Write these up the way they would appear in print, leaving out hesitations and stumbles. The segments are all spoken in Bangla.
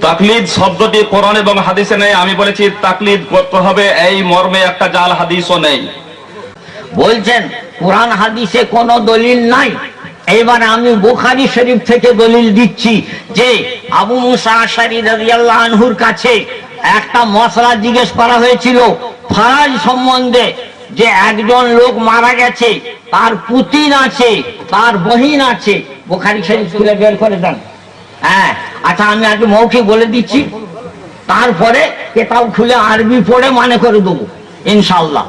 তাকলিদ শব্দটি কোরআন এবং হাদিসে নেই। আমি বলেছি তাকলিদ করতে হবে, এই মর্মে একটা জাল হাদিসও নেই। বলছেন কোরআন হাদিসে কোনো দলিল নাই। এবার আমি বুখারী শরীফ থেকে দলিল দিচ্ছি যে আবু মুসা আশআরী রাদিয়াল্লাহু আনহুর কাছে একটা মশলা জিজ্ঞেস করা হয়েছিল ফরাজ সম্বন্ধে, যে একজন লোক মারা গেছে, তার পুতিন আছে, তার বহিন আছে। বুখারী শরীফ খুলে বের করে দেন। হ্যাঁ, আচ্ছা আমি আগে মৌখিক বলে দিচ্ছি, তারপরে কেতাব খুলে আরবি পড়ে মানে করে দেবো ইনশাআল্লাহ।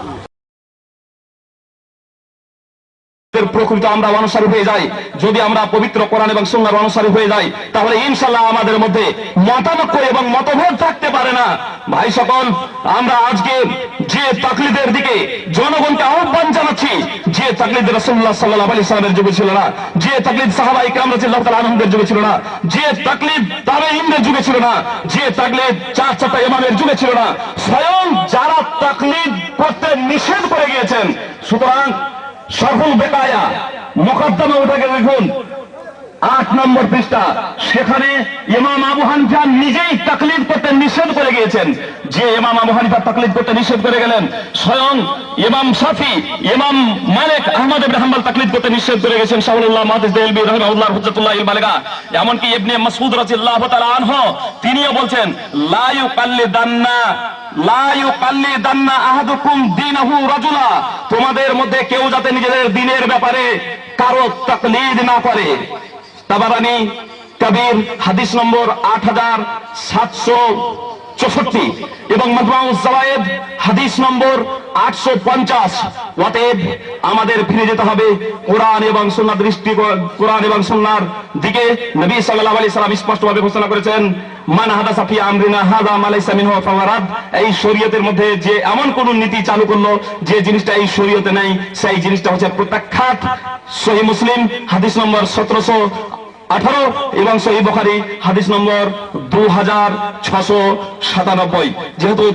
প্রকৃত আমরা অনুসারী হয়ে যাই, যদি আমরা পবিত্র কোরআন এবং সুন্নাহর অনুসারী হয়ে যাই, তাহলে ইনশাআল্লাহ আমাদের মধ্যে মতানৈক্য এবং মতভেদ থাকতে পারে না। ভাই সকল, আমরা আজকে যে তাকলিদের দিকে জনগণকে আহ্বান জানাচ্ছি, যে তাকলিদ রাসূলুল্লাহ সাল্লাল্লাহু আলাইহি ওয়াসাল্লামের যুগে ছিল না, যে তাকলিদ সাহাবায়ে কেরাম রাদিয়াল্লাহু তাআলা আনহুদের যুগে ছিল না, যে তাকলিদ তাবেঈনদের যুগে ছিল না, যে তাকলিদ চার চারটা ইমামের যুগে ছিল না, স্বয়ং যারা তাকলিদ করতে নিষেধ করে গিয়েছেন। সুতরাং শরহুল বেকায়া মুকদ্দমা উঠে দেখুন 8 নম্বর পৃষ্ঠা, সেখানে ইমাম আবু হানিফা নিজেই তাকলিদ করতে নিষেধ করে গিয়েছেন। যে ইমাম আবু হানিফা তাকলিদ করতে নিষেধ করে গেলেন, স্বয়ং ইমাম শাফি, ইমাম মালিক, আহমদ ইবনে হাম্বল তাকলিদ করতে নিষেধ করে গেছেন। শাহুল্লাহ মুহাদ্দিস দেলবি রাহিমাহুল্লাহ হুজ্জাতুল্লাহিল বালিগা। এমনকি ইবনে মাসউদ রাদিয়াল্লাহু তাআলা আনহু তিনিও বলছেন লা ইউকাল্লিদান্না আহাদুকুম দীনাহু রাজুলা, তোমাদের মধ্যে কেউ যাতে নিজেদের দ্বীনের ব্যাপারে কারো তাকলিদ না করে। তাবারানী কবির হাদিস নম্বর 8764 এবং মাজমাউজ যাওয়ায়েদ হাদিস নম্বর 850। অতএব আমাদের ফিরে যেতে হবে কোরআন এবং সুন্নাহর কোরআন এবং সুন্নাহর দিকে। নবী সাল্লাল্লাহু আলাইহি সাল্লাম স্পষ্টভাবে ঘোষণা করেছেন, মান হাদাসা ফি আমরিনা হাযা মা লাইসা মিনহু ফাওয়ারাদ। এই শরীয়তের মধ্যে যে এমন কোন নীতি চালু করলো যে জিনিসটা এই শরীয়তে নাই, সেই জিনিসটা হচ্ছে প্রত্যাখ্যাত। সহিহ মুসলিম হাদিস নম্বর 1718 এবং সহিহ বুখারী হাদিস নম্বর 2697। যেহেতু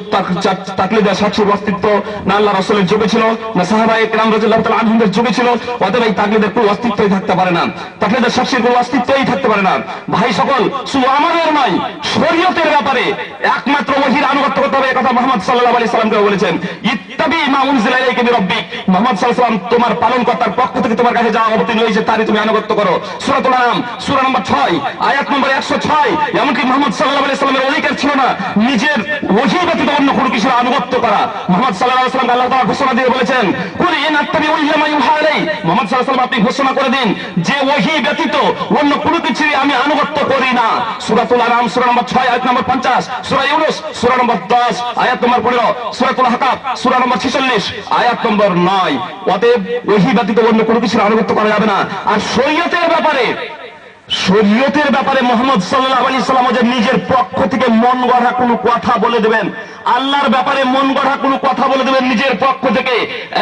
তাকলিদের সাক্ষীর অস্তিত্ব না আল্লাহ রাসূলের যুগে ছিল, না সাহাবায়ে কেরাম রাদিয়াল্লাহু তাআলা আনহুদের যুগে ছিল, অতএব এই তাকলিদের কোনো অস্তিত্বই থাকতে পারে না, তাকলিদের সাক্ষীর কোনো অস্তিত্বই থাকতে পারে না। ভাই সকল, শুধু আমাদের নয়, শরীয়তের ব্যাপারে একমাত্র ওহীর আনুগত্য করতে হবে, কথা মুহাম্মদ সাল্লাল্লাহু আলাইহি সাল্লামকে বলেছেন। ইত্তাবি মা উনজিলা ইলাইকা মির রাব্বিক, মুহাম্মদ সাল্লাল্লাহু আলাইহি সাল্লাম তোমার পালনকর্তার পক্ষ থেকে তোমার কাছে যা অবতীর্ণ হয়েছে তারই তুমি আনুগত্য করো। সূরাতুল আনাম সূরা নম্বর 6 আয়াত নম্বর 106। এমনকি মুহাম্মদ সাল্লাল্লাহু আলাইহি সাল্লামের অধিকার ছিল না নিজের ওহী ব্যতীত অন্য কোনো কিছুর আনুগত্য করা। মুহাম্মদ সাল্লাল্লাহু আলাইহি সাল্লাম আল্লাহ তাআলা ঘোষণা দিয়ে বলেছেন, কুল ইন আত্তাবিউ ইল্লা মা ইউহা ইলাই। মুহাম্মদ সাল্লাল্লাহু আলাইহি সাল্লাম আপনি ঘোষণা করে দিন যে ওহী ব্যতীত অন্য কোনো কিছুরই আমি আনুগত্য করি না। সূরাতুল আনাম সূরা নম্বর 6 আয়াত নম্বর 50, সূরা ইউনূস সূরা নম্বর 10 আয়াত নম্বর 15, সূরাতুল আহকাফ সূরা নম্বর 46 আয়াত নম্বর 9। অতএব ওহী ব্যতীত অন্য কোনো কিছুর আনুগত্য করা যাবে না। আর শরীয়তের ব্যাপারে মুহাম্মদ সাল্লাল্লাহু আলাইহি সাল্লাম যে নিজের পক্ষ থেকে মন গড়া কোনো কথা বলে দেবেন, আল্লাহর ব্যাপারে মন গড়া কোনো কথা বলে দেবেন নিজের পক্ষ থেকে,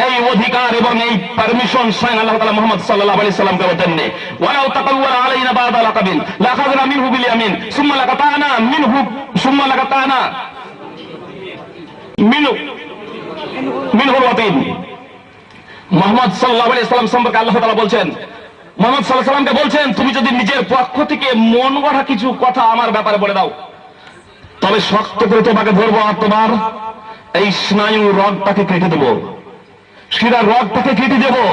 এই অধিকার এবং এই পারমিশন স্বয়ং আল্লাহ তাআলা মুহাম্মদ সাল্লাল্লাহু আলাইহি সাল্লামকে দেননি। ওয়ালাউ তাকাওয়ালা আলাইনা বা'দা লাকাবিল লাখাযনা মিনহু বিল ইয়ামিন সুম্মা লাকাতানা মিনহুল ওয়াতিন। মুহাম্মদ সাল্লাল্লাহু আলাইহি সাল্লাম সম্পর্কে আল্লাহ তাআলা বলছেন, মুহাম্মদ সাল্লাল্লাহু আলাইহি সাল্লামকে বলছেন, তুমি যদি নিজের পক্ষ থেকে মন গড়া কিছু কথা আমার ব্যাপারে বলে দাও, তবে শক্ত করে তোমাকে ধরবো আর তোমার এই স্নায়ু রগটাকে কেটে দেবো, শিরার রগটাকে কেটে দেবো।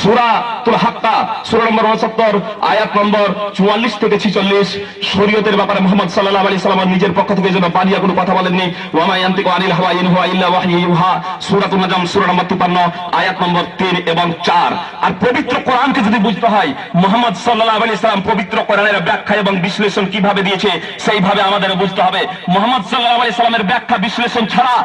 সূরাতুল হাক্কা সূরা নম্বর 69 আয়াত নম্বর 44 থেকে 46। শরীয়তের ব্যাপারে মুহাম্মদ সাল্লাল্লাহু আলাইহি সাল্লাম নিজের পক্ষ থেকে যেন বানিয়া কোনো কথা বলেননি। ওয়া মা ইয়ানতিকু আনিল হাওয়া ইন হুয়া ইল্লা ওয়াহয়ু ইউহা সূরাতুন নাজম সূরা নম্বর 53 আয়াত নম্বর 3 এবং 4। আর পবিত্র কোরআনকে যদি বুঝতে হয়, মুহাম্মদ সাল্লাল্লাহু আলাইহি সাল্লাম পবিত্র কোরআনের ব্যাখ্যা এবং বিশ্লেষণ কিভাবে দিয়েছে সেইভাবে আমাদের বুঝতে হবে। মুহাম্মদ সাল্লাল্লাহু আলাইহি সাল্লামের ব্যাখ্যা বিশ্লেষণ ছাড়া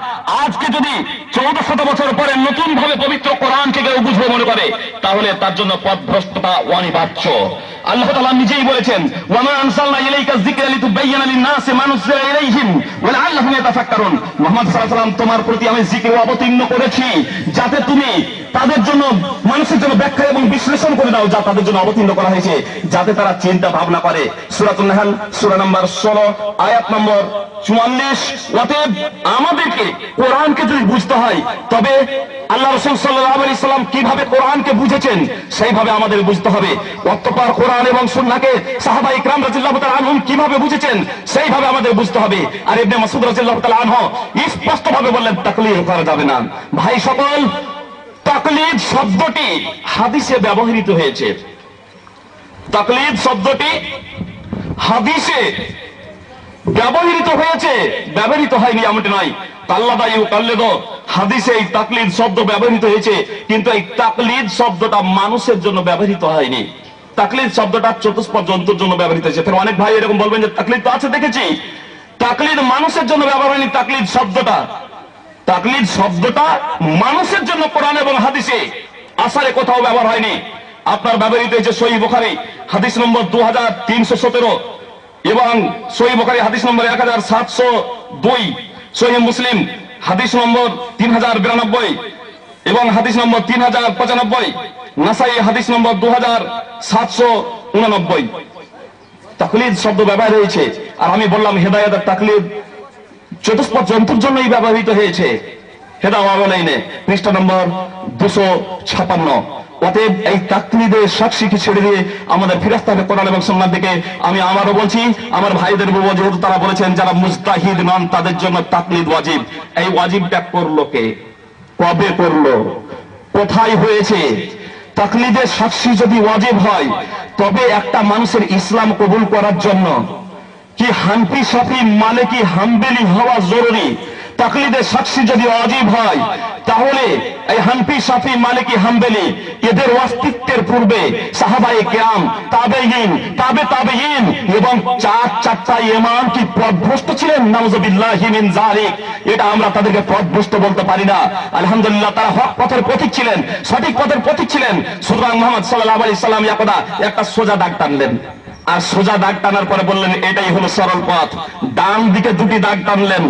আজকে যদি 1400 বছর পরে নতুন ভাবে পবিত্র কোরআনকে কেউ বুঝবে মনে করে, তাহলে তার জন্য পথভ্রষ্টতা অনিবার্য। আল্লাহ তাআলা নিজেই বলেছেন, ওয়া মা আনসালনা ইলাইকা যিকরা লিতুবায়্যিনা লিন-নাসি মা নুযিলা ইলাইহিম ওয়া লাআল্লাহুম আল্লাহ ইয়াতাফাক্কারুন। মুহাম্মদ সাল্লাল্লাহু আলাইহি ওয়াসাল্লাম, তোমার প্রতি আমি জিকির অবতীর্ণ করেছি যাতে তুমি তাদের জন্য, মানুষের জন্য ব্যাখ্যা এবং বিশ্লেষণ করে দাও, যা তাদের জন্য অবতীর্ণ করা হয়েছে, যাতে তারা চিন্তা ভাবনা করে। সূরাতুন নাহল সূরা নম্বর 16 আয়াত নম্বর 44। অতএব আমাদেরকে কোরআনকে যদি বুঝতে হয়, তবে আল্লাহ রাসূল সাল্লাল্লাহু আলাইহি ওয়াসাল্লাম কিভাবে কোরআনকে বুঝেছেন সেইভাবে আমাদের বুঝতে হবে। অতঃপর কোরআন এবং সুন্নাহকে সাহাবায়ে ইকরাম রাদিয়াল্লাহু তাআলা আনহুম কিভাবে বুঝেছেন সেইভাবে আমাদের বুঝতে হবে। আর ইবনে মাসউদ রাদিয়াল্লাহু তাআলা আনহু স্পষ্টভাবে বললেন, তাকলীদ করা যাবে না। ভাই সকল, তাকলীদ শব্দটি হাদিসে ব্যবহৃত হয়েছে। তাকলীদ শব্দটি হাদিসে ব্যবহৃত হয়েছে, ব্যবহৃত হয়নি এমনটি নয়। কাল্লাদা ইউকাল্লিদু, হাদিসে এই তাকলীদ শব্দ ব্যবহৃত হয়েছে, কিন্তু এই তাকলীদ শব্দটা মানুষের জন্য ব্যবহৃত হয়নি। তাকলীদ শব্দটা চতুষ্পদ জন্তুর জন্য ব্যবহৃত হয়েছে। ফের অনেক ভাই এরকম বলবেন যে তাকলীদ তো আছে, দেখেছি। তাকলীদ মানুষের জন্য ব্যবহার হয়নি। তাকলীদ শব্দটা মানুষের জন্য কোরআন এবং হাদিসে আসারে কোথাও ব্যবহার হয়নি। আপনার ব্যবহৃত হয়েছে সহিহ বুখারী হাদিস নম্বর 2317 এবং সহিহ বুখারী হাদিস নম্বর 1702, সহিহ মুসলিম হাদিস নম্বর 3092 এবং হাদিস নম্বর 3095, নাসাই হাদিস নম্বর 2789। তাকলীদ শব্দ ব্যবহার হয়েছে। আর আমি বললাম হেদায়েত আর তাকলীদ চতুষ্পদ জন্তুর জন্যই ব্যবহৃত হয়েছে, হেদাওয়ালাইনে পৃষ্ঠা নম্বর 256। অতএব এই তাকলীদের সাক্ষীকে ছেড়ে দিয়ে আমাদের ফিরতে হবে কোরআন এবং সুন্নাহর দিকে। আমি আমারও বলছি, আমার ভাইদের বলবো, যেহেতু তারা বলেছেন যারা মুজতাহিদ নন তাদের জন্য তাকলীদ ওয়াজিব। এই ওয়াজিবটা করলো কে, কবে করলো, কোথায় হয়েছে? তাকলীদের সাক্ষী যদি ওয়াজিব হয়, তবে একটা মানুষের ইসলাম কবুল করার জন্য কি হানফি, শাফি, মালিকি, হাম্বলি হওয়া জরুরি? তাকলীদের সাক্ষী যদি ওয়াজিব হয়, তাহলে এই হানফি, শাফি, মালিকি, হাম্বলি এদের অস্তিত্বের পূর্বে সাহাবায়ে কেরাম, তাবেঈন, তাবে তাবেঈন এবং চারটা ইমাম কি পথভ্রষ্ট ছিলেন? নাউযুবিল্লাহি মিন যালিক। এটা আমরা তাদেরকে পথভ্রষ্ট বলতে পারি না। আলহামদুলিল্লাহ, তারা হক পথের পথিক ছিলেন, সঠিক পথের পথিক ছিলেন। সুতরাং মুহাম্মদ সাল্লাল্লাহু আলাইহি সাল্লাম একটা সোজা দাগ টানলেন, আর সোজা দাগ টানার পরে বললেন এটাই হলো সরল পথ। ডান দিকে দুটি দাগ টানলেন,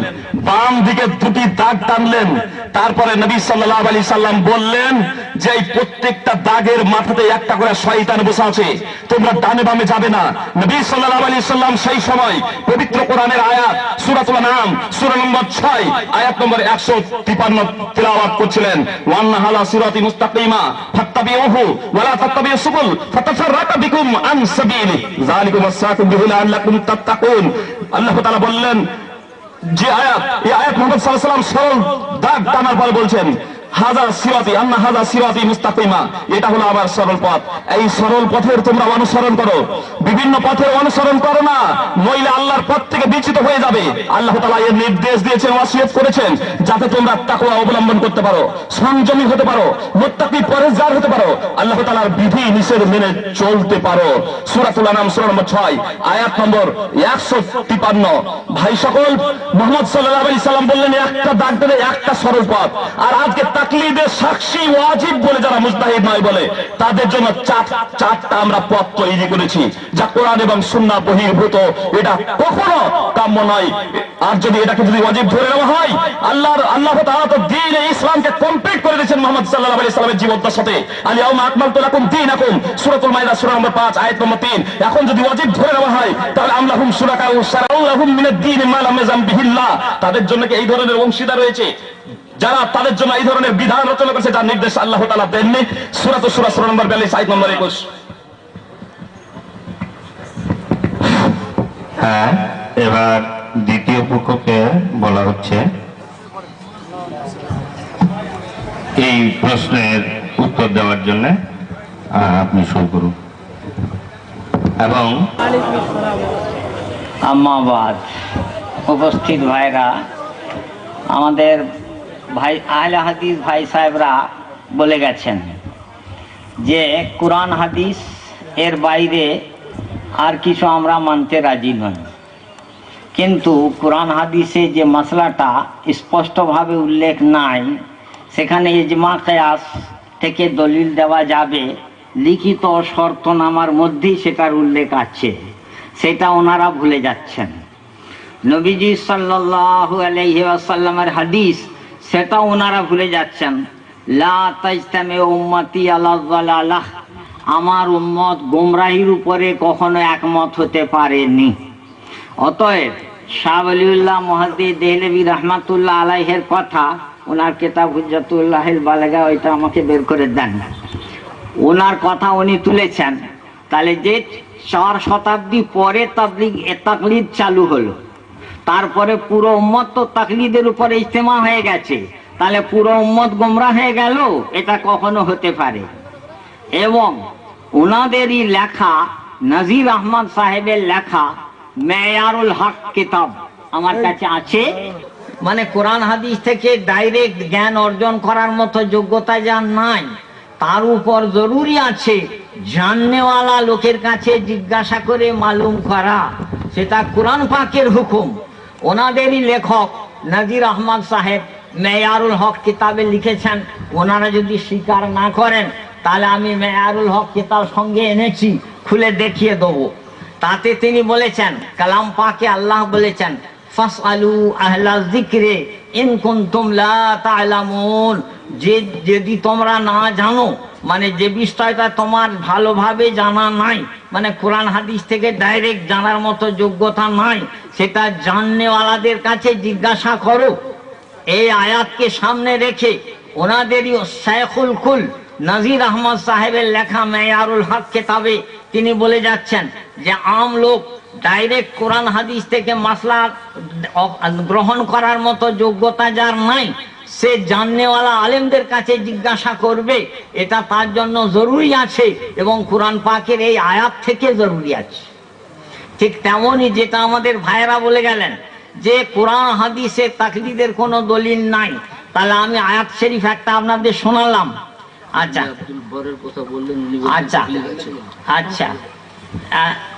বাম দিকে দুটি দাগ টানলেন। তারপরে নবী সাল্লাল্লাহু আলাইহি সাল্লাম বললেন যে এই প্রত্যেকটা দাগের মাথাতে একটা করে শয়তান বসে আছে, তোমরা ডানে বামে যাবে না। নবী সাল্লাল্লাহু আলাইহি সাল্লাম সেই সময় পবিত্র কোরআনের আয়াত সূরাতুল আনআম সূরা নম্বর 6 আয়াত নম্বর 153 তিলাওয়াত করছিলেন। ওয়ান্না হালা সিরাতি মুস্তাকিমা ফাত্তাবিউহু ওয়া লা তাত্তাবিউস সুবুল ফাতাফাররাকা বিকুম আন সাবিলি যালিকুম ওয়াসাকুম বিহি লাআল্লাকুম তাত্তাকুন। আল্লাহ তাআলা বললেন যে আয়াত, এই আয়াত মুহাম্মদ সাল্লাল্লাহু আলাইহি ওয়াসাল্লাম সরল দাগ টানার পর বলছেন হাযা সিরাতি আন্না হাযা সিরাতি মুস্তাকিমা, এটা হলো আমার সরল পথ। এই সরল পথের তোমরা অনুসরণ করো, বিভিন্ন পথের অনুসরণ করো না, নইলে আল্লাহর পথ থেকে বিচ্যুত হয়ে যাবে। আল্লাহ তাআলা এর নির্দেশ দিয়েছেন, ওয়াসিয়ত করেছেন, যাতে তোমরা তাকওয়া অবলম্বন করতে পারো, সংযমী হতে পারো, মুত্তাকি পরহেজগার হতে পারো, আল্লাহ তাআলার বিধি নিষেধ মেনে চলতে পারো। সূরাতুল আনআম সূরা নম্বর 6 আয়াত নম্বর 153। ভাই সকল, মুহাম্মদ সাল্লাল্লাহু আলাইহি সাল্লাম বললেন একটা দাগ দিলে একটা সরল পথ। আর আজকে তাকলীদের সাক্ষী ওয়াজিব বলে যারা মুজতাহিদ নয় বলে, তাদের জন্য চারটা আমরা পথ তৈরি করেছি, যা কোরআন এবং সুন্নাহ বহির্ভূত। এটা কখনো কাম্য নয়। আর যদি এটাকে ওয়াজিব ধরে নেওয়া হয়, আল্লাহ তাআলা তো দ্বীন ইসলামকে কমপ্লিট করে দিয়েছেন মুহাম্মদ সাল্লাল্লাহু আলাইহি সাল্লামের জীবদ্দশার সাথে। আল-ইয়াউমা আকমালতু লাকুম দীনাকুম, সূরাতুল মাইদা সূরা নম্বর 5 আয়াত নম্বর 3। এখন যদি ওয়াজিব ধরে নেওয়া হয়, তাহলে আমলাহুম শুরাকাউ শারাউ লাহুম মিনাদ-দীন মা লাম ইয়াযাম বিহিল্লাহ, তাদের জন্য কি এই ধরনের অংশীদার রয়েছে যারা তাদের জন্য এই ধরনের বিধান রচনা করেছে, যার নির্দেশ আল্লাহ তাআলা দেননি? সূরা সূরা নম্বর 42 আয়াত নম্বর 21। হ্যাঁ, এবার দ্বিতীয় পক্ষকে বলা হচ্ছে এই প্রশ্নের উত্তর দেওয়ার জন্য। আপনি শুরু করুন। এবং আম্মাবাদ, উপস্থিত ভাইরা, আমাদের ভাই আহলে হাদিস ভাই সাহেবরা বলে গেছেন যে কোরআন হাদিস এর বাইরে আর কিছু আমরা মানতে রাজি নই। কিন্তু কোরআন হাদিসে যে মশলাটা স্পষ্টভাবে উল্লেখ নাই, সেখানে ইজমা কিয়াস থেকে দলিল দেওয়া যাবে, লিখিত শর্তনামার মধ্যেই সেটার উল্লেখ আছে, সেটা ওনারা ভুলে যাচ্ছেন। নবীজি সাল্লাল্লাহু আলাইহি ওয়াসাল্লামের হাদিস, সেটা ওনারা ভুলে যাচ্ছেন। লা তাজতামি উম্মতি আলা যালালাহ, আমার উম্মত গোমরাহির উপরে কখনো একমত হতে পারেনি। অতএব শাহ ওলিউল্লাহ মুহাদ্দিস দেহলভী রাহমাতুল্লাহ আলাইহির কথা, ওনার কিতাব হুজ্জাতুল্লাহিল বালিগা, ওইটা আমাকে বের করে দেন। ওনার কথা উনি তুলেছেন। তাহলে যে 4 শতাব্দী পরে তাকলিদ চালু হলো, তারপরে পুরো উম্মত তো তাকলিদের উপরে ইজতেমা হয়ে গেছে, তাহলে পুরো উম্মত গোমরাহ হয়ে গেল? এটা কখনো হতে পারে। এবং ওনাদেরই লেখা নজির আহমদ সাহেবের লেখা মেয়ারুল হক কিতাব আমার কাছে আছে। মানে কোরআন হাদিস থেকে ডাইরেক্ট জ্ঞান অর্জন করার মতো যোগ্যতা যার নাই, তার উপর জরুরি আছে জাননেওয়ালা লোকের কাছে জিজ্ঞাসা করে মালুম করা, সেটা কোরআন পাকের হুকুম। ওনাদেরই লেখক নজির আহমদ সাহেব মেয়ারুল হক কিতাবে লিখেছেন। ওনারা যদি স্বীকার না করেন, তাহলে আমি মেয়ারুল হক কিতাব সঙ্গে এনেছি, খুলে দেখিয়ে দেবো। তাতে তিনি বলেছেন, কালাম পাকে আল্লাহ বলেছেন, ফাসআলু আহলা যিকরি ইন কুনতুম লা তা'লামুন, যদি তোমরা না জানো, মানে যে বিষয়টা তোমার ভালোভাবে জানা নাই, মানে কোরআন হাদিস থেকে ডাইরেক্ট জানার মতো যোগ্যতা নাই, সেটা জাননেওয়ালাদের কাছে জিজ্ঞাসা করো। এই আয়াতকে সামনে রেখে ওনাদেরই শায়খুল কুল নজির আহমদ সাহেবের লেখা মেয়ারুল হক কিতাবে তিনি বলে যাচ্ছেন যে আম লোক ডাইরেক্ট কোরআন হাদিস থেকে মাসলা গ্রহণ করার মতো যোগ্যতা যার নাই, সে জাননেওয়ালা আলেমদের কাছে জিজ্ঞাসা করবে, এটা তার জন্য জরুরি আছে এবং কোরআন পাকের এই আয়াত থেকে জরুরি আছে। ঠিক তেমনই যেটা আমাদের ভাইয়েরা বলে গেলেন যে কোরআন হাদিসে তাকলিদের কোনো দলিল নাই, তাহলে আমি আয়াত শরীফ একটা আপনাদের শোনালাম। আচ্ছা আচ্ছা আচ্ছা,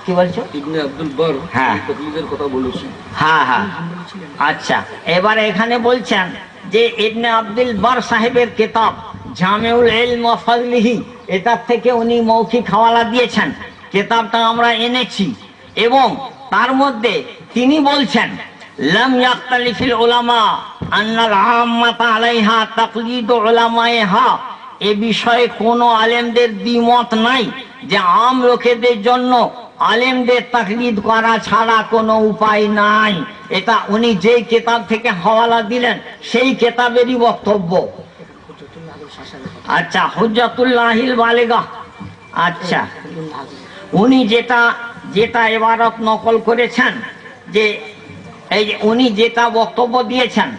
কি বলছো? ইবনে আব্দুল বার হ্যাঁ তাকলিদের কথা বলেছি। হ্যাঁ হ্যাঁ, আচ্ছা। এবারে এখানে বলছেন যে ইবনে আব্দুল বার সাহেবের কিতাব জামিউল ইলম ওয়া ফাজলিহি, এটার থেকে উনি মৌখিক হাওয়ালা দিয়েছেন। কিতাবটা আমরা এনেছি এবং তার মধ্যে তিনি বলছেন, লাম ইয়াখতালিফিল উলামা আন্নাল আম্মাতা আলাইহা তাকলিদু উলামাইহা, এ বিষয়ে কোনো আলেমদের দ্বিমত নাই যে আম লোকেদের জন্য আলেমদের তাকলিদ করা ছাড়া কোনো উপায় নাই। এটা উনি যেই কিতাব থেকে হাওয়ালা দিলেন সেই কিতাবেরই বক্তব্য। আচ্ছা, হুজ্জাতুল্লাহিল বালিগা। আচ্ছা, উনি যেটা ইবারত নকল করেছেন, যে এই যে উনি যেটা বক্তব্য দিয়েছেন,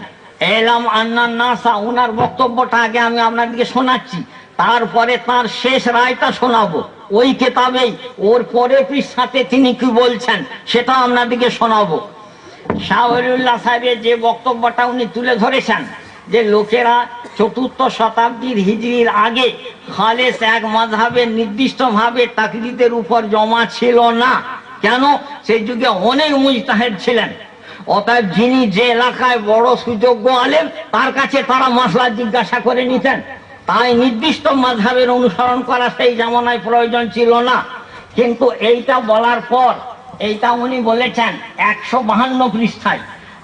এলাম আন্নান নাসা, উনার বক্তব্যটা আগে আমি আপনাদেরকে শোনাচ্ছি, তারপরে তার শেষ রায়টা শোনাবো। ওই কিতাবেই ওর পরে পৃষ্ঠাতে তিনি কি বলছেন সেটা আপনাদেরকে শোনাবো। শাহ ওলিউল্লাহ সাহেবের যে বক্তব্যটা উনি তুলে ধরেছেন, যে লোকেরা 4th শতাব্দীর হিজরির আগে খালেস এক মাযহাবে নির্দিষ্টভাবে তাকলিদের উপর জমা ছিল না। কেন? সেই যুগে অনেক মুজতাহিদ ছিলেন। অতএব যিনি যে এলাকায় বড় সুযোগ্য আলেম, তার কাছে তারা মাসলা জিজ্ঞাসা করে নিতেন। তাই নির্দিষ্ট মাযহাবের অনুসরণ করা সেই জামানায় প্রয়োজন ছিল না। কিন্তু এইটা বলার পর, এইটা উনি বলেছেন 152 পৃষ্ঠায়।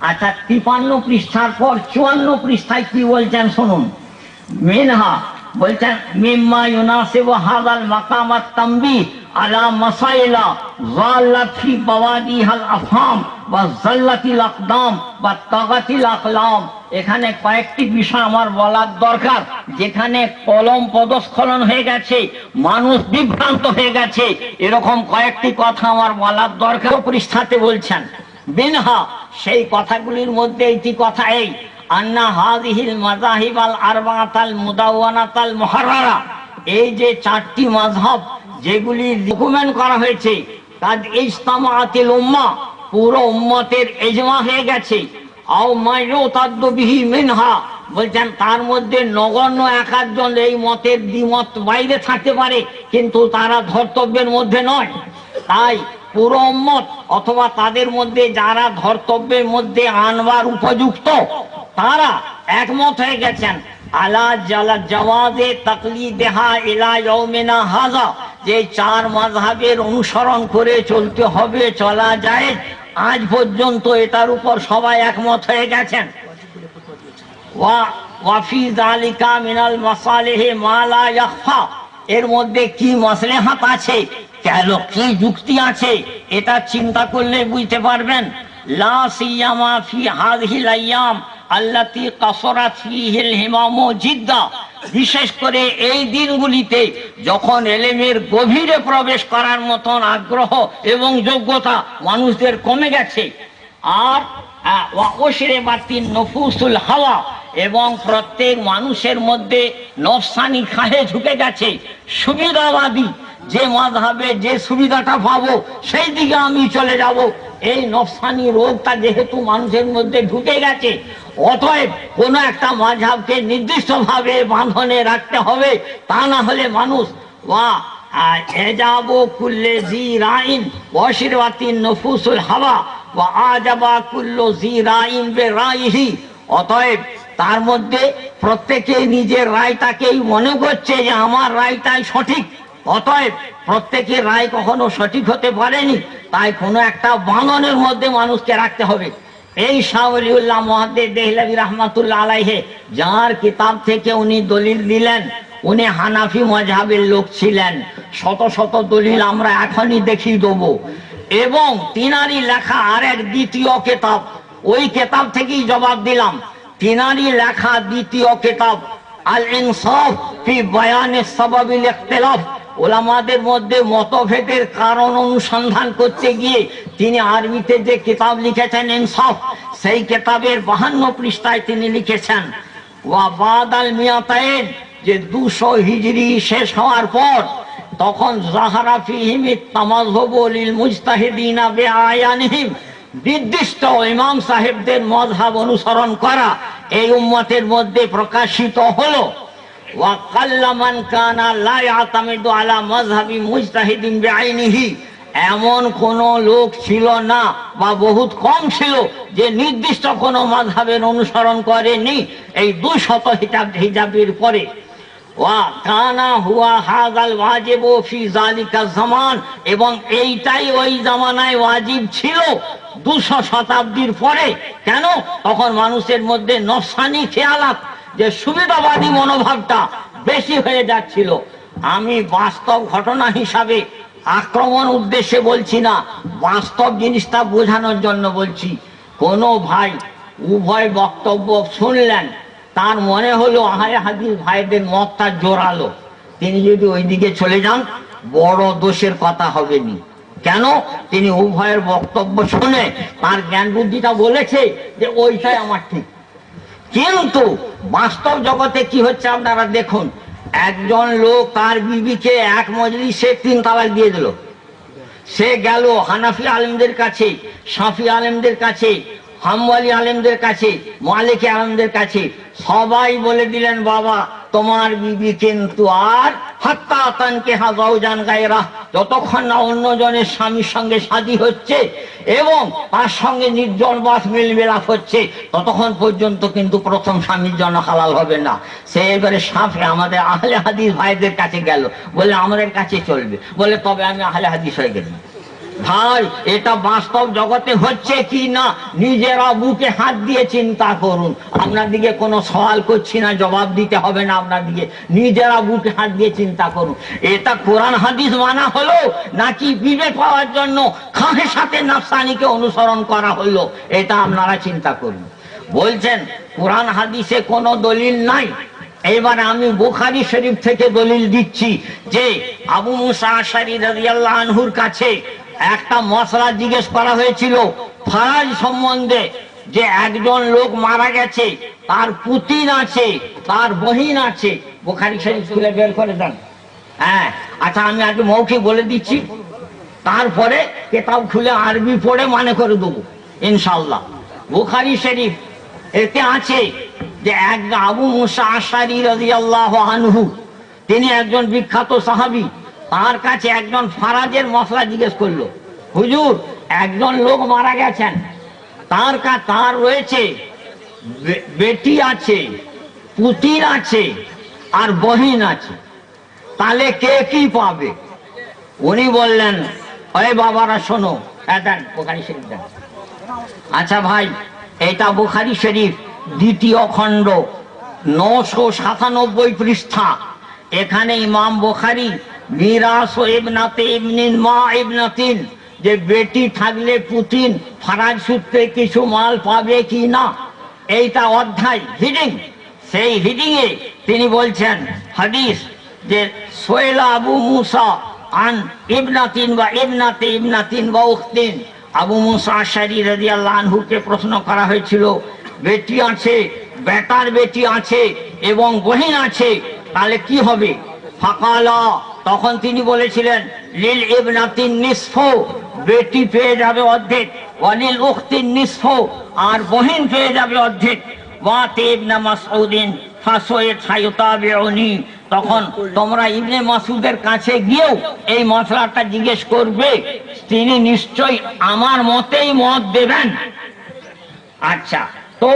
আচ্ছা, 53 পৃষ্ঠার পর 54 পৃষ্ঠায় কি বলছেন শুনুন। মিনহা বলছেন, মিম্মা ইউনাসিবু হাযাল মাকামাত তামবিহ আলা মাসাইলা যাল্লাত ফি বাওয়াদিহাল আফহাম ওয়া যাল্লাতিল আকদাম ওয়া তাগাতিল আকলাম। এখানে কয়েকটি বিষয় আমার বলার দরকার, যেখানে কলম পদস্খলন হয়ে গেছে, মানুষ বিভ্রান্ত হয়ে গেছে, এরকম কয়েকটি কথা আমার বলার দরকার। পৃষ্ঠাতে বলছেন বিনহা, সেই কথাগুলির মধ্যে একটি কথা এই, আন্না হাযিহিল মাযাহিব আল আরবাআতাল মুদাওয়ানাতাল মুহাররারা, এই যে 4টি মাযহাব যেগুলি ডকুমেন্ট করা হয়েছে, কাদ ইজতামাআতিল উম্মাহ, পুরো উম্মতের ইজমা হয়ে গেছে। আও মা ইউতাদ্দু বিহি মিনহা, বলছেন তার মধ্যে নগণ্য এক একজন এই মতের দ্বিমত বাইরে থাকতে পারে, কিন্তু তারা ধর্তব্যের মধ্যে নয়। তাই পুরো উম্মত অথবা তাদের মধ্যে যারা ধর্তব্যের মধ্যে আনবার উপযুক্ত, তারা একমত হয়ে গেছেন আলা জাওয়াজে তাকলিদেহা ইলা ইয়াউমিনা হাযা, যে 4 মাযহাবের অনুসরণ করে চলতে হবে, চলা যায়। আজ পর্যন্ত এটার উপর সবাই একমত হয়ে গেছেন। ওয়াফি যালিকা মিনাল মাসালিহি মা লা ইয়াখফা, এর মধ্যে কি মাসলাহাত আছে, কেন কি যুক্তি আছে, এটা চিন্তা করলে বুঝতে পারবেন। লা সিয়ামা ফি হাযিহিল আইয়াম আল্লাতী কাসরাত ফীহিল হিমামু জিদ্দা, বিশেষ করে এই দিনগুলিতে যখন এলেমের গভীরে প্রবেশ করার মতন আগ্রহ এবং যোগ্যতা মানুষদের কমে গেছে। আর ওয়াশরিবাতিন নফুসুল হাওয়া, এবং প্রত্যেক মানুষের মধ্যে নফসানি খাহে ঢুকে গেছে। সুবিধাবাদী যে মাযহাবে যে সুবিধাটা পাবো সেই দিকে আমি চলে যাব, এই নফসানি রোগটা যেহেতু মানুষের মধ্যে ঢুকে গেছে, অতএব কোন একটা মাযহাবকে নির্দিষ্টভাবে বাঁধনে রাখতে হবে, তা না হলে মানুষ এজাবু কুল্লে জি রাইন ওয়াশরিবাতিন নফুসুল হাওয়া ওয়া আজাবা কুল্লু জি রাইন বিরাইহি। অতএব তার মধ্যে প্রত্যেকেই নিজের রায়টাকেই মনে করছে যে আমার রায়টাই সঠিক, অতএব প্রত্যেকের রায় কখনো সঠিক হতে পারেনি, তাই কোনো একটা বাঁধনের মধ্যে মানুষকে রাখতে হবে। এই শাহ ওলিউল্লাহ মুহাদ্দিস দেহলভী রাহমাতুল্লাহ আলাইহি, যার কিতাব থেকে উনি দলিল দিলেন, উনি হানাফি মাযহাবের লোক ছিলেন। শত শত দলিল আমরা এখনই দেখিয়ে দেবো। এবং তিনারই লেখা আর এক দ্বিতীয় কিতাব, ওই কিতাব থেকেই জবাব দিলাম। তিনারই লেখা দ্বিতীয় কিতাব আল ইনসাফ ফি বায়ানিস সাবাবিল ইখতিলাফ, ওলামাদের মধ্যে মতভেদের কারণ অনুসন্ধান করতে গিয়ে তিনি আরবিতে যে কিতাব লিখেছেন ইনসাফ, সেই কিতাবের 52 পৃষ্ঠায় তিনি লিখেছেন ওয়া বাদাল মিয়াতাইন, যে 200 হিজরি শেষ হওয়ার পর তখন যাহারা ফিহিম তামাযহুবু লিল মুজতাহিদিনা বিআয়ানিহিম, নির্দিষ্ট ইমাম সাহেবদের মযহাব অনুসরণ করা এই উম্মতের মধ্যে প্রকাশিত হলো। ওয়া কাল্লামান কানা লা ইয়াতামিদু আলা মাযহাবি মুজতাহিদিন বিআইনিহি, এমন কোন লোক ছিল না বা বহুত কম ছিল যে নির্দিষ্ট কোন মাযহাবের অনুসরণ করেনি এই 200 হিজাবের পরে। ওয়া কানা হুয়া হাযাল ওয়াজিবু ফি যালিকা জামান, এবং এইটাই ওই জামানায় ওয়াজিব ছিল 200 শতাব্দীর পরে। কেন? তখন মানুষের মধ্যে নফসানি খেয়ালাত, যে সুবিধাবাদী মনোভাবটা বেশি হয়ে যাচ্ছিল। আমি বাস্তব ঘটনা হিসাবে আক্রমণ উদ্দেশ্যে বলছি না, বাস্তব জিনিসটা বোঝানোর জন্য বলছি। কোনো ভাই উভয় বক্তব্য শুনলেন, তার মনে হলো আহলে হাদিস ভাইদের মতটা জোরালো, তিনি যদি ওইদিকে চলে যান বড় দোষের কথা হবে নি। কেন? তিনি উভয়ের বক্তব্য শুনে তার জ্ঞান বুদ্ধিটা বলেছে যে ওইটাই আমার ঠিক। কিন্তু বাস্তব জগতে কি হচ্ছে আপনারা দেখুন, একজন লোক তার বিবিকে এক মজলিসে 3 তালাক দিয়ে দিল। সে গেল হানাফি আলেমদের কাছে, শাফি আলেমদের কাছে, হাম্বলি আলেমদের কাছে, মালিকি আলেমদের কাছে, সবাই বলে দিলেন বাবা তোমার বিবি কিন্তু আর হাত্তা তানকিহা যাওজান গায়রা, যতক্ষণ না অন্যজনের স্বামীর সঙ্গে শাদী হচ্ছে এবং তার সঙ্গে নির্জন বাস মিলমিলাপ হচ্ছে, ততক্ষণ পর্যন্ত কিন্তু প্রথম স্বামীর জন্য হালাল হবে না। সে এবারে শাফি আমাদের আহলে হাদিস ভাইদের কাছে গেল, বলে আমাদের কাছে চলবে, বলে তবে আমি আহলে হাদিস হয়ে গেলাম। ভাই এটা বাস্তব জগতে হচ্ছে কি না নিজেরা বুকে হাত দিয়ে চিন্তা করুন। আপনার দিকে কোনো সওয়াল করছি না, জবাব দিতে হবে না আপনার দিকে, নিজেরা বুকে হাত দিয়ে চিন্তা করুন। এটা কোরআন হাদিস মানা হলো নাকি বিবেক পাওয়ার জন্য খাহের সাথে নাফসানিকে অনুসরণ করা হলো, এটা আপনারা চিন্তা করুন। বলছেন কোরআন হাদিসে কোনো দলিল নাই। এবার আমি বুখারী শরীফ থেকে দলিল দিচ্ছি যে আবু মুসা আশআরী রাদিয়াল্লাহু আনহুর কাছে একটা মশলা জিজ্ঞেস করা হয়েছিল ফরাজ সম্বন্ধে, যে একজন লোক মারা গেছে, তার পুতিন আছে, তার বহিন আছে। বুখারী শরীফ খুলে বের করে দেন। হ্যাঁ আচ্ছা, আমি আগে মৌখিক বলে দিচ্ছি, তারপরে কিতাব খুলে আরবি পড়ে মানে করে দেবো ইনশাআল্লাহ। বুখারী শরীফ এতে আছে যে এক আবু মুসা আশআরী রাদিয়াল্লাহু আনহু, তিনি একজন বিখ্যাত সাহাবী, তার কাছে একজন ফারাজের মশলা জিজ্ঞেস করলো, হুজুর একজন লোক মারা গেছেন, তার রয়েছে বেটি আছে, পুতিন আছে আর বহিন আছে, তাহলে কে কি পাবে? উনি বললেন, আরে বাবারা শোনো, দেন বুখারী শরীফ দেন। আচ্ছা ভাই, এটা বুখারী শরীফ দ্বিতীয় খণ্ড 997 পৃষ্ঠা। এখানে ইমাম বুখারী মিরাস ও ইবনাতে ইবনিন মা ইবনাতিন, যে বেটি থাকলে পুতিন ফারাজ সূত্রে কিছু মাল পাবে কি না, এইটা অধ্যায় হিডিং। সেই হিডিং এ তিনি বলছেন হাদিস যে সোয়েলা আবু মুসা আন ইবনাতিন বা ইবনাতে ইবনাতিন বা উখতিন। আবু মুসা আশআরী রাদিয়াল্লাহু আনহুকে প্রশ্ন করা হয়েছিল, বেটি আছে, বেটার বেটি আছে এবং বহিন আছে, তাহলে কি হবে? ফাকালা, তখন তিনি বলেছিলেন লিল ইবনাতিন নিসফু, বেটি পেয়ে যাবে অর্ধেক, ওয়ালিল উখতিন নিসফু, আর বহিন পেয়ে যাবে অর্ধেক। ওয়াতি ইবনে মাসউদিন ফাসাইত হায়তাবিউনি, তখন তোমরা ইবনে মাসউদের কাছে গিয়েও এই মশলাটা জিজ্ঞেস করবে, তিনি নিশ্চয়ই আমার মতেই মত দেবেন। আচ্ছা, তো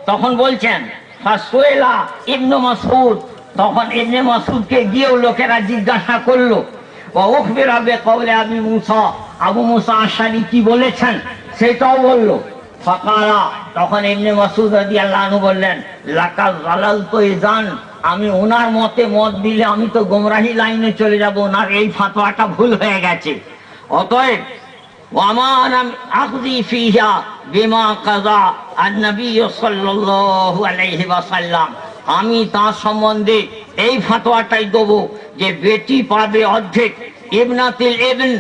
তখন বলছেন ফাসাইলা ইবনে মাসউদ, তখন ইবনে মাসউদকে গিয়েও লোকেরা জিজ্ঞাসা করলো, ওয়া উখবিরা বিকাউলি আবি মুসা, আবু মুসা আশআরী কি বলেছেন সেটাও বললো। ফাকালা, তখন ইবনে মাসউদ রাদিয়াল্লাহু আনহু বললেন, লাকাল যালালতু ইযান, আমি ওনার মতে মত দিলে আমি তো গোমরাহি লাইনে চলে যাব, ওনার এই ফতোয়াটা ভুল হয়ে গেছে। অতএব ওয়ামান আখযি ফিহা বিমা কাযা আন-নবী সাল্লাল্লাহু আলাইহি ওয়াসাল্লাম, আমি তার সম্বন্ধে এই ফতোয়াটাই দেব যে বেটি পাবে অর্ধেক, ইবনাতুল ইবন,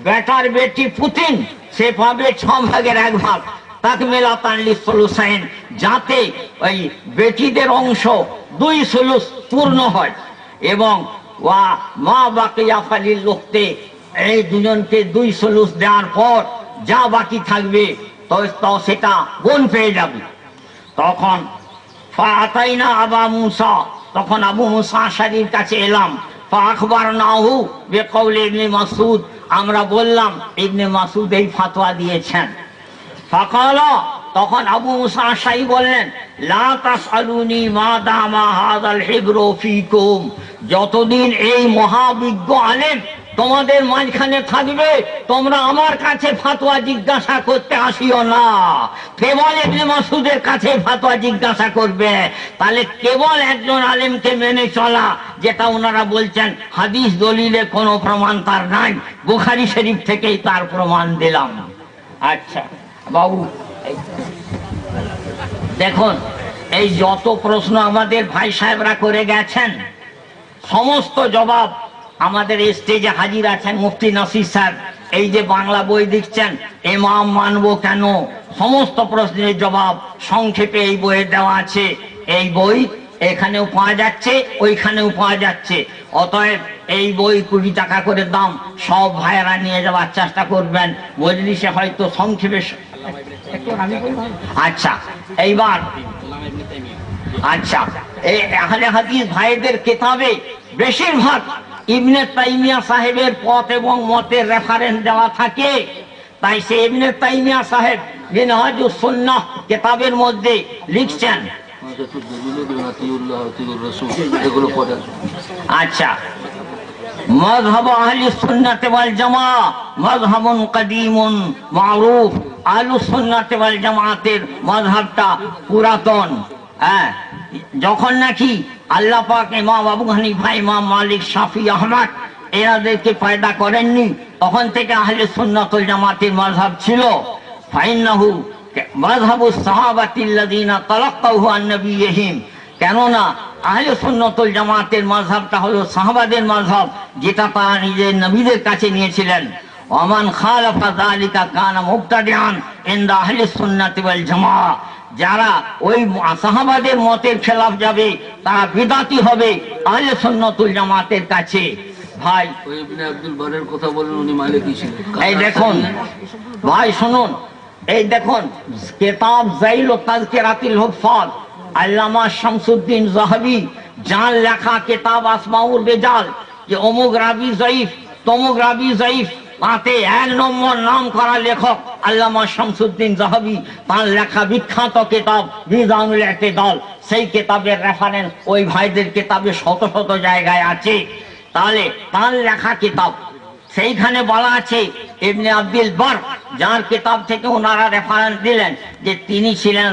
বেটার বেটি পুতিন, সে পাবে 6 ভাগের 1 ভাগ, তাকমিলাতান লিসুলুসাইন, যাতে ওই বেটিদের অংশ 2 সুলুস পূর্ণ হয়, এবং ওয়া মা বাকিয়া ফালিল উখতি, এই দুজনকে 2 সুলুস দেওয়ার পর যা বাকি থাকবে তো সেটা বোন পেয়ে যাবে। তখন ফাআতাইনা আবা মুসা, তখন আবু মুসা আশআরীর কাছে এলাম। ফাআখবারনাহু বিকাউলি ইবনে মাসউদ, আমরা বললাম ইবনে মাসউদ এই ফতোয়া দিয়েছেন। ফাকালা, তখন আবু মুসা আশআরী বললেন, লা তাসআলুনি মা দামা হাযাল হিবরু ফীকুম, যতদিন এই মহাবিজ্ঞ আলেম তোমাদের মাঝখানে থাকবে, তোমরা আমার কাছে ফতোয়া জিজ্ঞাসা করতে আসিও না, কেবল ইবনে মাসউদের কাছে ফতোয়া জিজ্ঞাসা করবে। তাহলে কেবল একজন আলেমকে মেনে চলা, যেটা ওনারা বলছেন হাদিস দলিলে কোনো প্রমাণ তার নাই, বুখারী শরীফ থেকেই তার প্রমাণ দিলাম। আচ্ছা বাবু, দেখুন এই যত প্রশ্ন আমাদের ভাই সাহেবরা করে গেছেন, সমস্ত জবাব আমাদের স্টেজে হাজির আছেন মুফতি নাসির স্যার। এই যে বাংলা বই দিচ্ছেন ইমাম মানবো কেন, সমস্ত প্রশ্নের জবাব সংক্ষেপে এই বইয়ে দেওয়া আছে। এই বই এখানেও পাওয়া যাচ্ছে, ওইখানেও পাওয়া যাচ্ছে। অতএব এই বই 20 টাকা করে দাম, সব ভাইয়েরা নিয়ে যাওয়ার চেষ্টা করবেন। মজলিসে হয়তো সংক্ষেপে, আচ্ছা এইবার, আচ্ছা এই আহলে হাদিস ভাইদের কিতাবে বেশিরভাগ ইবনে তাইমিয়া সাহেবের পথ এবং মতের রেফারেন্স দেওয়া থাকে। তাই সে ইবনে তাইমিয়া সাহেব মিনহাজুস সুন্নাহ কিতাবের মধ্যে লিখছেন, আচ্ছা মাযহাব আহলি সুন্নাত ওয়াল জামাআহ মাযহাবুন কাদীমুন মারুফ, আহলুস সুন্নাত ওয়াল জামাআতের মাযহাবটা পুরাতন। যখন নাকি আল্লাহ পাক ইমাম আবু হানিফা, ইমাম মালিক, শাফি, আহমদ এনাদেরকে পয়দা করেননি, তখন থেকে আহলে সুন্নাত ওয়াল জামাতের মাযহাব ছিল। ফাইন্নাহু মাযহাবুস সাহাবাতিল্লাযিনা তালাক্কাহু আন নবিয়্যিহিম, কেননা আহলে সুন্নাত ওয়াল জামাতের মাযহাবটা হলো সাহাবাদের মাযহাব, যেটা তারা নিজের নবীদের কাছে নিয়েছিলেন। ওমান খালাফা যালিকা কানা মুবতাদিআন ইনদা আহলে সুন্নাত ওয়াল জামাআহ, যারা ওই সাহাবাদের মতের খেলাফ যাবে তারা বিদআতি হবে আহলে সুন্নাত ওয়াল জামাতের কাছে। ভাই ইবনে আব্দুল বারের কথা বলেন, উনি মালিকি ছিলেন। এই দেখুন ভাই শুনুন, এই দেখুন কিতাব যাইল ও তাযকিরাতুল হুফাজ, আল্লামা শামসুদ্দিন যাহাবী যার লেখা কিতাব আসমাউর রিজাল, যে অমুক রাবি যায়িফ, তমুক রাবি যায়িফ, তাতে 1 নম্বর নাম করা লেখক আল্লামা শামসুদ্দিন যাহাবী, তার লেখা বিখ্যাত কিতাব মিজানুল ইতিদাল, সেই কিতাবের রেফারেন্স ওই ভাইদের কিতাবে শত শত জায়গায় আছে। তাহলে তার লেখা কিতাব সেইখানে বলা আছে ইবনে আব্দুল বার, যার কিতাব থেকে ওনারা রেফারেন্স দিলেন যে তিনি ছিলেন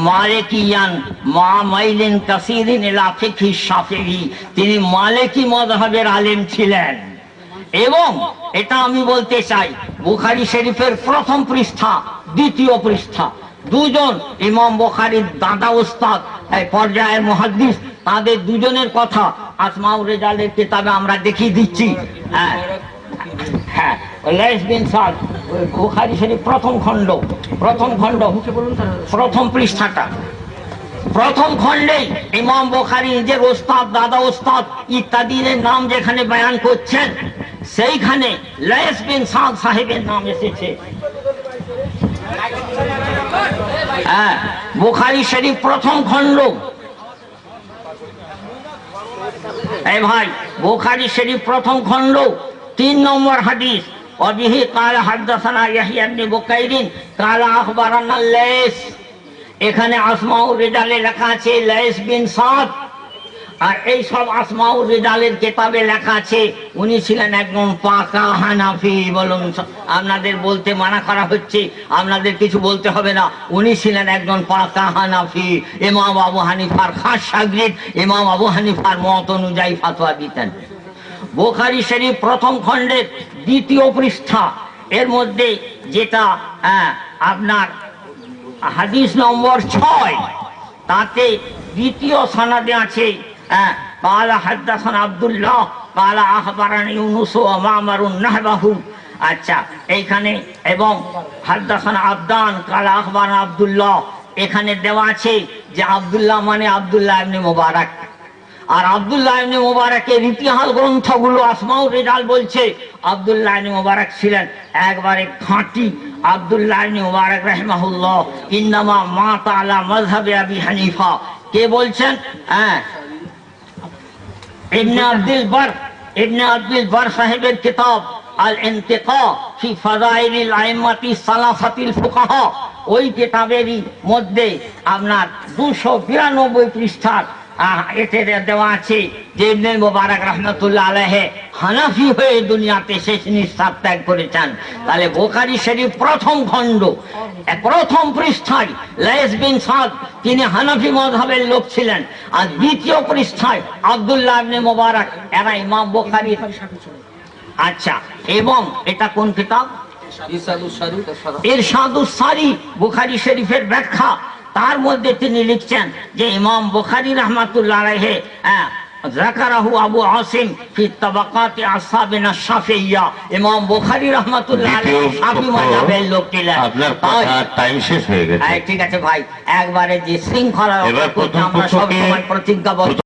মালিকিয়ান মা মাইলিন কাসিরিন ইলা ফিকহি শাফিঈ, তিনি মালিকি মাযহাবের আলেম ছিলেন। এবং এটা আমি বলতে চাই, বুখারী শরীফের প্রথম পৃষ্ঠা, দ্বিতীয় পৃষ্ঠা, দুজন ইমাম বুখারীর দাদা উস্তাদ এই পর্যায়ের মুহাদ্দিস, তাদের দুজনের কথা আসমাউর রিজালের কিতাবে আমরা দেখিয়ে দিচ্ছি। হ্যাঁ, লাইস বিন সাদ, বুখারী শরীফ প্রথম খণ্ড, প্রথম পৃষ্ঠাটা, প্রথম খণ্ডে ইমাম বুখারী নিজের ওস্তাদ, দাদা ওস্তাদ ইত্যাদির নাম যেখানে বয়ান করছেন, সেইখানে লাইস বিন সাদ সাহেবের নাম এসেছে। হ্যাঁ, বুখারী শরীফ প্রথম খণ্ড। এই ভাই, বুখারী শরীফ প্রথম খণ্ড 3 নম্বর হাদিস, ওয়াবিহি ক্বালা হাদাসানা ইয়াহইয়া ইবনে বুকাইরিন ক্বালা আখবারানা লাইস। এখানে আসমাউর রিজালে লেখা আছে লাইস বিন সাদ, আর এই সব আসমাউর রিজালের কিতাবে লেখা আছে উনি ছিলেন একজন পাকা হানাফি। বলুন, আপনাদের বলতে মানা করা হচ্ছে, আপনাদের কিছু বলতে হবে না, উনি ছিলেন একজন পাকা হানাফি। ইমাম আবু হানিফার খাস শাগরিদ, ইমাম আবু হানিফার মত অনুযায়ী ফতোয়া দিতেন। বুখারী শরীফ প্রথম খণ্ডের দ্বিতীয় পৃষ্ঠা, এর মধ্যে যেটা আপনার হাদিস নম্বর 6, তাতে দ্বিতীয় সনদে আছে قال حدثنا عبد الله قال اخبرني يونس ومعمر نحبه। আচ্ছা, এইখানে এবং হাদাসানা আবদান قال اخبرنا عبد الله, এখানে দেওয়া আছে যে আব্দুল্লাহ মানে আব্দুল্লাহ ইবনে মুবারক। আর আব্দুল্লাহ ইবনে মুবারকের ইতিহাস গ্রন্থগুলো আসমাউর রিজাল বলছে আব্দুল্লাহ ইবনে মুবারক ছিলেন একবারে খাঁটি। আব্দুল্লাহ ইবনে মুবারক রাহিমাহুল্লাহ ইন্নামা মাতা আলা মাযহাবি আবি হানিফা। কে বলছেন? ইবনে আব্দুল বার সাহেবের কিতাব আল ইনতিকা ফি ফাযাইলিল আইম্মাতি সালাসাতিল ফুকাহা, ওই কিতাবেরই মধ্যে আপনার 292 পৃষ্ঠার এতে দেওয়া আছে যে ইবনে মুবারক রাহমাতুল্লাহ আলাইহি হানাফি হয়ে দুনিয়াতে শেষ নিঃশ্বাস ত্যাগ করেছেন। তাহলে বুখারী শরীফ প্রথম খণ্ড প্রথম পৃষ্ঠায় লাইস বিন সাদ, তিনি হানাফি মাযহাবের লোক ছিলেন। আর দ্বিতীয় পৃষ্ঠায় আব্দুল্লাহ ইবনে মুবারক, এরা ইমাম বুখারী। আচ্ছা, এবং এটা কোন কিতাব? ইরশাদুস সারি, বুখারী শরীফের ব্যাখ্যা। তার মধ্যে তিনি লিখছেন যে ইমাম বুখারী রাহমাতুল্লাহ আলাইহি যাকারাহু আবু আসিম ফি তাবাকাতি আসহাবিনা শাফিইয়া। ইমাম বুখারী রাহমাতুল্লাহ আলাইহি শাফি মাযহাবের লোক ছিলেন। আপনার কথা টাইম শেষ হয়ে গেছে। ঠিক আছে ভাই, একবারে যে শৃঙ্খলা আমরা সব সময় প্রতিজ্ঞাবদ্ধ